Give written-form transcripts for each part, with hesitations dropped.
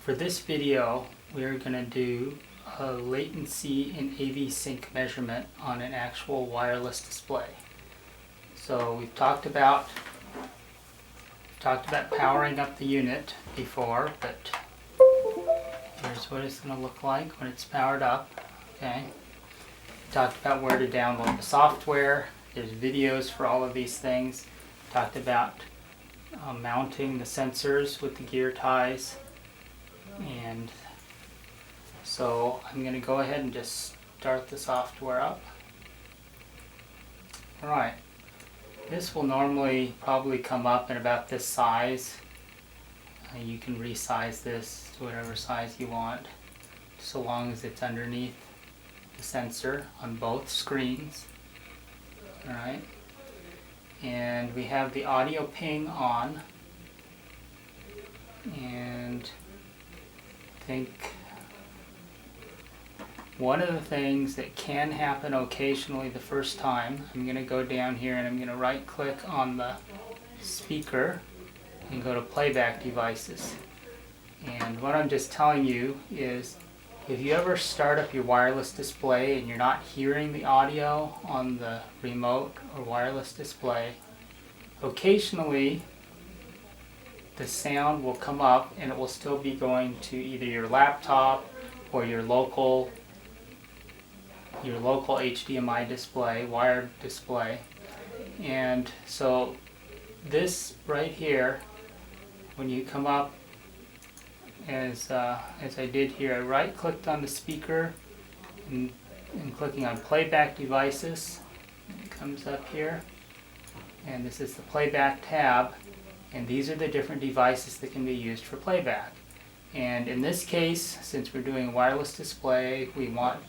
For this video, we're going to do a latency and AV sync measurement on an actual wireless display. So we've talked about powering up the unit before, but here's what it's going to look like when it's powered up. Okay. We talked about where to download the software. There's videos for all of these things. Talked about mounting the sensors with the gear ties. And so I'm going to go ahead and just start the software up. Alright, this will normally probably come up in about this size. You can resize this to whatever size you want, so long as it's underneath the sensor on both screens. Alright, and we have the audio ping on, and I think one of the things that can happen occasionally the first time, I'm going to go down here and I'm going to right click on the speaker and go to playback devices. And what I'm just telling you is, if you ever start up your wireless display and you're not hearing the audio on the remote or wireless display, occasionally the sound will come up and it will still be going to either your laptop or your local HDMI display, wired display. And so this right here, when you come up, as I did here, I right clicked on the speaker and clicking on playback devices. It comes up here, and this is the playback tab, and these are the different devices that can be used for playback. And in this case, since we're doing a wireless display, we want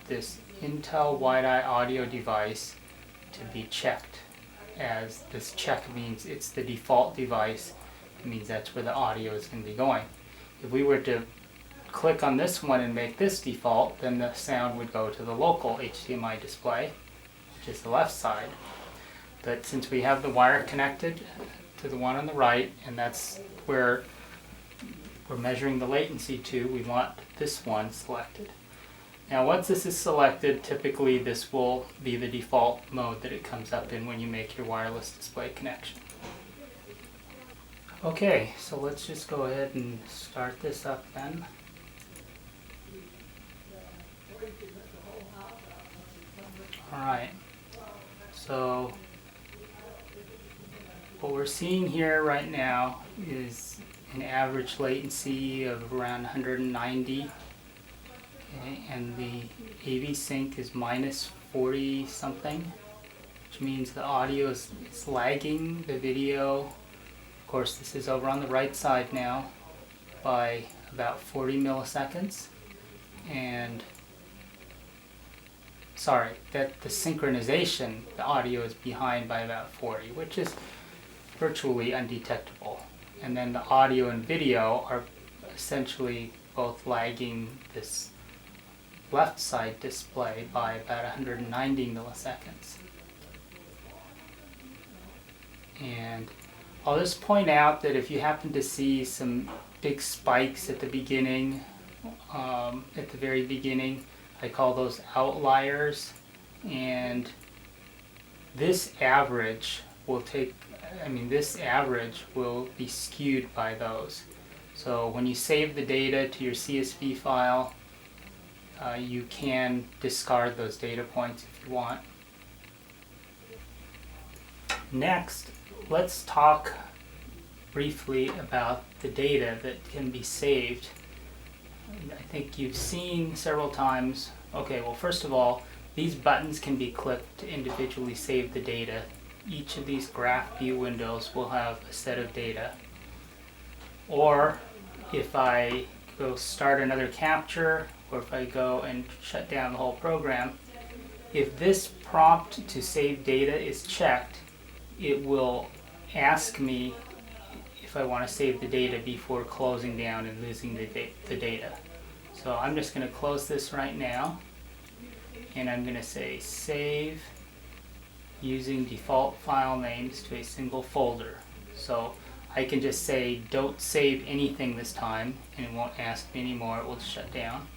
this Intel wide-eye audio device to be checked, as this check means it's the default device. It means that's where the audio is going to be going. If we were to click on this one and make this default, then the sound would go to the local HDMI display, which is the left side. But since we have the wire connected to the one on the right, and that's where we're measuring the latency to, we want this one selected. Now once this is selected, typically this will be the default mode that it comes up in when you make your wireless display connection. Okay, so let's just go ahead and start this up then. Alright, so what we're seeing here right now is an average latency of around 190. Okay, and the AV sync is minus 40 something, which means the audio is lagging the video. Of course, this is over on the right side now by about 40 milliseconds. And sorry, that the synchronization, the audio is behind by about 40, which is virtually undetectable. And then the audio and video are essentially both lagging this left side display by about 190 milliseconds. And I'll just point out that if you happen to see some big spikes at the beginning, at the very beginning, I call those outliers, and this average will be skewed by those. So when you save the data to your CSV file, you can discard those data points if you want. Next, let's talk briefly about the data that can be saved. I think you've seen several times. Okay, well, first of all, these buttons can be clicked to individually save the data. Each of these graph view windows will have a set of data. Or if I go start another capture, or if I go and shut down the whole program, if this prompt to save data is checked, it will ask me if I want to save the data before closing down and losing the data. So I'm just going to close this right now, and I'm going to say save using default file names to a single folder. So I can just say don't save anything this time and it won't ask me anymore, it will shut down.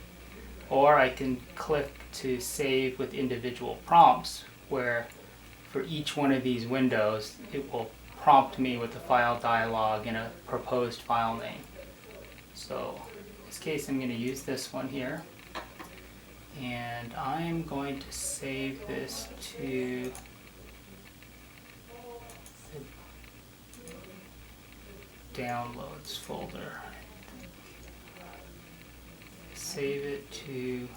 Or I can click to save with individual prompts, where for each one of these windows it will prompt me with the file dialog and a proposed file name. So in this case I'm going to use this one here, and I'm going to save this to the downloads folder. Save it to,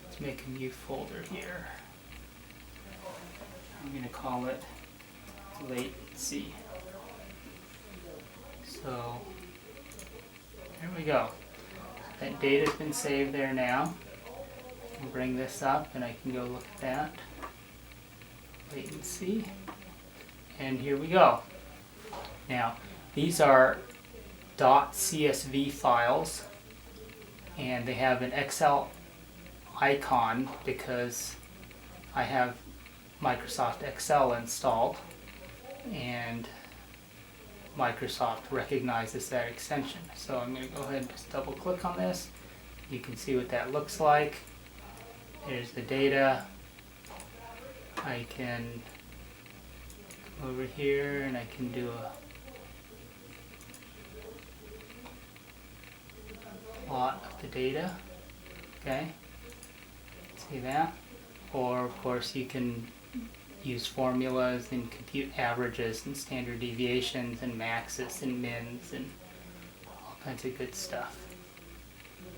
let's make a new folder here. I'm going to call it Latency. So there we go. That data's been saved there now. I can bring this up and I can go look at that. Latency. And here we go. Now, these are .csv files, and they have an Excel icon because I have Microsoft Excel installed, and Microsoft recognizes that extension. So I'm going to go ahead and just double click on this. You can see what that looks like. Here's the data. I can come over here and I can do a plot of the data. Okay, see that? Or of course you can use formulas and compute averages and standard deviations and maxes and mins and all kinds of good stuff.